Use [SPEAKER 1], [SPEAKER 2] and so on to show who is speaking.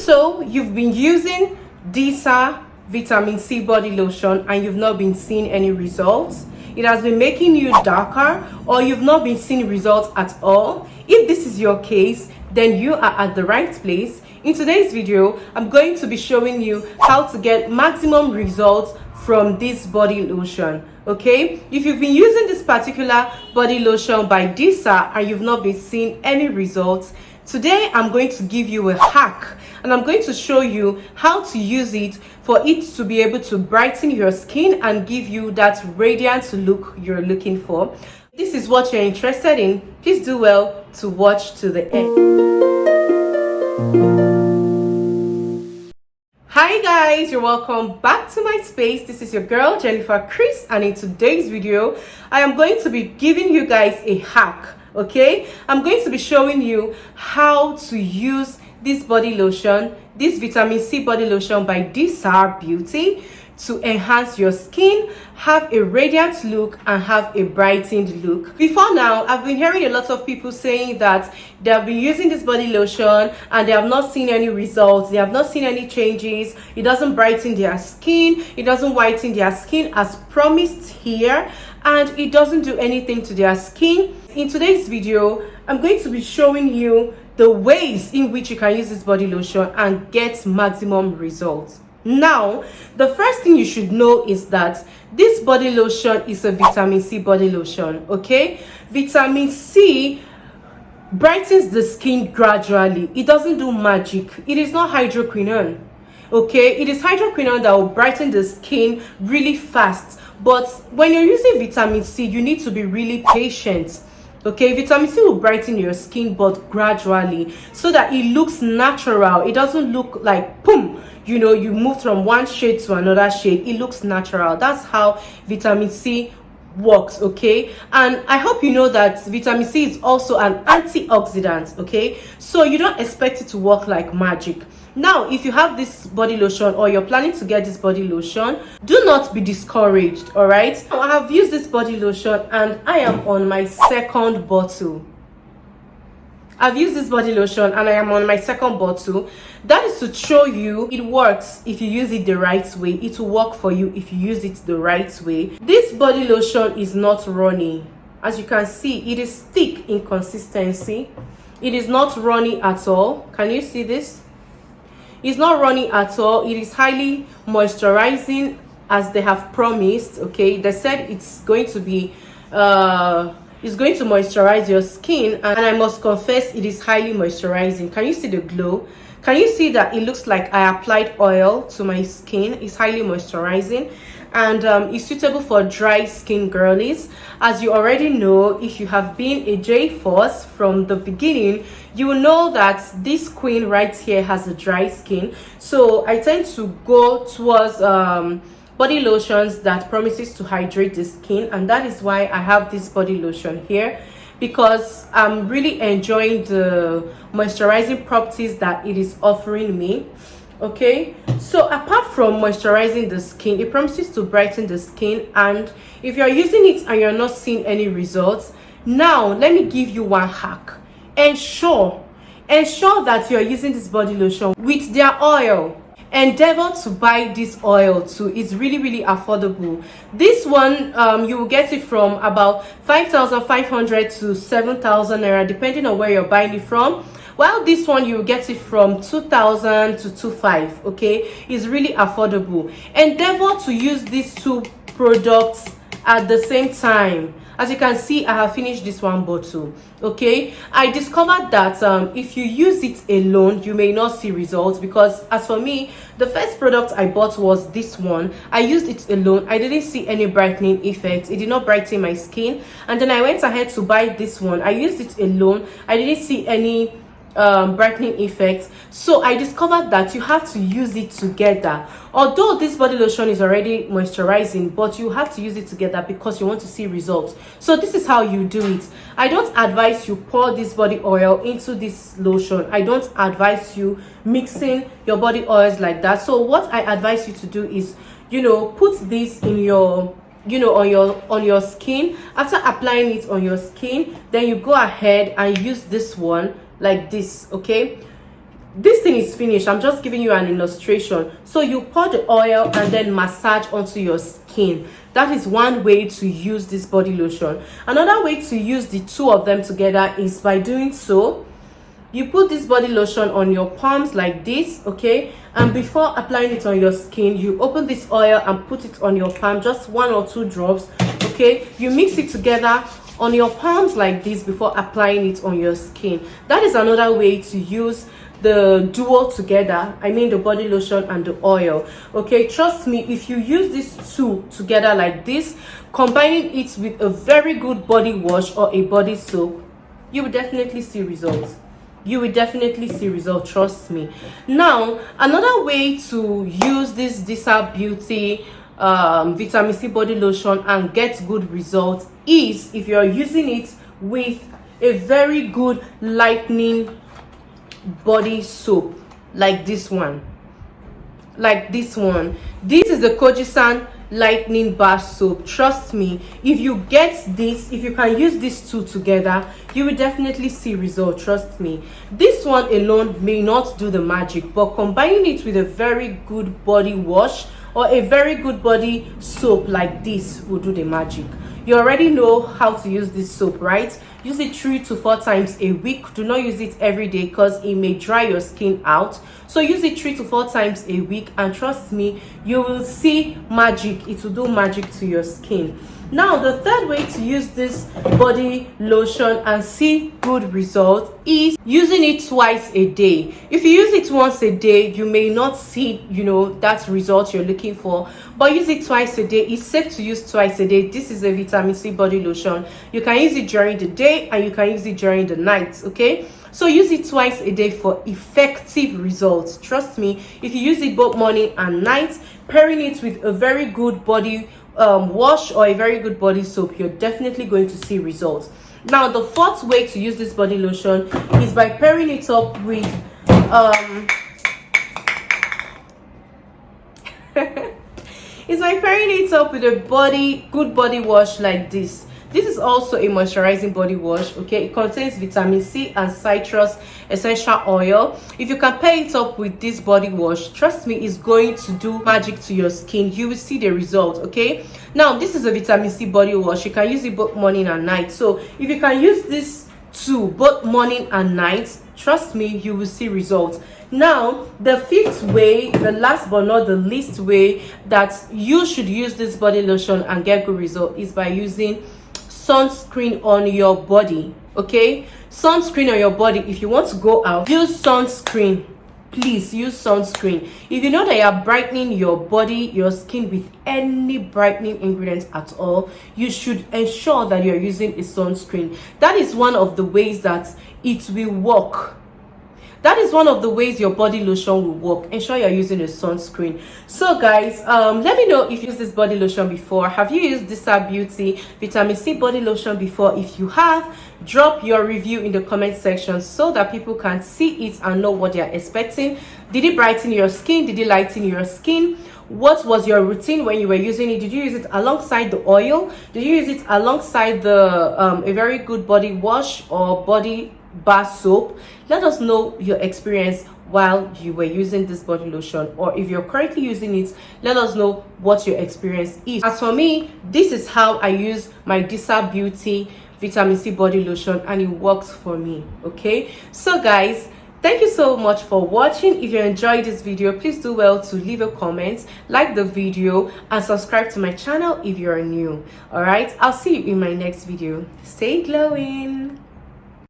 [SPEAKER 1] so you've been using Disaar vitamin C body lotion and you've not been seeing any results? It has been making you darker, or you've not been seeing results at all? If this is your case, then you are at the right place. In today's video, I'm going to be showing you how to get maximum results from this body lotion. Okay, if you've been using this particular body lotion by Disaar and you've not been seeing any results, today I'm going to give you a hack, and I'm going to show you how to use it for it to be able to brighten your skin and give you that radiant look you're looking for. If this is what you're interested in, please do well to watch to the end. Hi guys, you're welcome back to my space. This is your girl Jennifer Chris, and in today's video I am going to be giving you guys a hack. Okay, I'm going to be showing you how to use this body lotion, this vitamin C body lotion by Disaar Beauty, to enhance your skin, have a radiant look and have a brightened look. Before now, I've been hearing a lot of people saying that they have been using this body lotion and they have not seen any results, they have not seen any changes. It doesn't brighten their skin, it doesn't whiten their skin as promised here, and it doesn't do anything to their skin. In today's video, I'm going to be showing you the ways in which you can use this body lotion and get maximum results. Now, the first thing you should know is that this body lotion is a vitamin C body lotion. Okay, vitamin C brightens the skin gradually. It doesn't do magic. It is not hydroquinone. Okay, it is hydroquinone that will brighten the skin really fast, but when you're using vitamin C, you need to be really patient. Okay, vitamin C will brighten your skin, but gradually, so that it looks natural. It doesn't look like boom, you know, you moved from one shade to another shade. It looks natural. That's how vitamin C works. Okay, and I hope you know that vitamin C is also an antioxidant. Okay, so you don't expect it to work like magic. Now, if you have this body lotion or you're planning to get this body lotion, do not be discouraged. All right, I have used this body lotion and I am on my second bottle. I've used this body lotion and I am on my second bottle. That is to show you it works if you use it the right way. It will work for you if you use it the right way. This body lotion is not runny. As you can see, it is thick in consistency. It is not runny at all. Can you see this? It's not runny at all. It is highly moisturizing, as they have promised. Okay, they said it's going to be it's going to moisturize your skin, and I must confess it is highly moisturizing. Can you see the glow? Can you see that it looks like I applied oil to my skin? It's highly moisturizing, and it's suitable for dry skin girlies. As you already know, if you have been a J-Force from the beginning, you will know that this queen right here has a dry skin. So I tend to go towards body lotions that promises to hydrate the skin, and that is why I have this body lotion here, because I'm really enjoying the moisturizing properties that it is offering me. Okay, so apart from moisturizing the skin, it promises to brighten the skin, and if you're using it and you're not seeing any results, now let me give you one hack. Ensure that you're using this body lotion with their oil. Endeavor to buy this oil too. It's really affordable. This one you will get it from about 5,500 to 7,000 naira, depending on where you're buying it from, while this one you will get it from 2,000 to 2,500. Okay, it's really affordable. Endeavor to use these two products at the same time. As you can see, I have finished this one bottle. Okay, I discovered that if you use it alone, you may not see results, because as for me, the first product I bought was this one. I used it alone. I didn't see any brightening effect. It did not brighten my skin, and then I went ahead to buy this one. I used it alone. I didn't see any brightening effect. So I discovered that you have to use it together. Although this body lotion is already moisturizing, but you have to use it together because you want to see results. So this is how you do it. I don't advise you pour this body oil into this lotion. I don't advise you mixing your body oils like that. So what I advise you to do is, you know, put this in your, you know, on your skin. After applying it on your skin, then you go ahead and use this one like this. Okay, this thing is finished. I'm just giving you an illustration. So you pour the oil and then massage onto your skin. That is one way to use this body lotion. Another way to use the two of them together is by doing so. You put this body lotion on your palms like this, okay, and before applying it on your skin, you open this oil and put it on your palm, just 1 or 2 drops, okay. You mix it together on your palms like this before applying it on your skin. That is another way to use the duo together, I mean the body lotion and the oil, okay. Trust me, if you use these two together like this, combining it with a very good body wash or a body soap, you will definitely see results. You will definitely see results, trust me. Now, another way to use this Disaar Beauty vitamin C body lotion and get good results is if you're using it with a very good lightening body soap like this one. This is the Kojisan lightening bar soap. Trust me, if you get this, if you can use these two together, you will definitely see results. Trust me, this one alone may not do the magic, but combining it with a very good body wash or a very good body soap like this will do the magic. You already know how to use this soap, right? Use it 3 to 4 times a week. Do not use it every day because it may dry your skin out. So use it 3 to 4 times a week, and trust me, you will see magic. It will do magic to your skin. Now, the third way to use this body lotion and see good results is using it twice a day. If you use it once a day, you may not see, that result you're looking for, but use it twice a day. It's safe to use twice a day. This is a vitamin C body lotion. You can use it during the day and you can use it during the night, okay? So use it twice a day for effective results. Trust me, if you use it both morning and night, pairing it with a very good body wash or a very good body soap, you're definitely going to see results. Now, the fourth way to use this body lotion is by pairing it up with a good body wash like this. This is also a moisturizing body wash, okay. It contains vitamin C and citrus essential oil. If you can pair it up with this body wash, trust me, it's going to do magic to your skin. You will see the result, okay. Now, this is a vitamin C body wash. You can use it both morning and night. So if you can use this too both morning and night, trust me, you will see results. Now, the fifth way, the last but not the least way that you should use this body lotion and get good result is by using sunscreen on your body, okay. Sunscreen on your body. If you want to go out, use sunscreen. Please use sunscreen. If you know that you are brightening your body, your skin with any brightening ingredients at all, you should ensure that you're using a sunscreen. That is one of the ways that it will work. That is one of the ways your body lotion will work. Ensure you're using a sunscreen. So guys, let me know if you used this body lotion before. Have you used Disaar Beauty vitamin C body lotion before? If you have, drop your review in the comment section so that people can see it and know what they are expecting. Did it brighten your skin? Did it lighten your skin? What was your routine when you were using it? Did you use it alongside the oil? Did you use it alongside the a very good body wash or body bar soap? Let us know your experience while you were using this body lotion, or if you're currently using it, let us know what your experience is. As for me, this is how I use my Disaar Beauty vitamin C body lotion, and it works for me, okay. So guys, thank you so much for watching. If you enjoyed this video, please do well to leave a comment, like the video, and subscribe to my channel if you're new. All right, I'll see you in my next video. Stay glowing.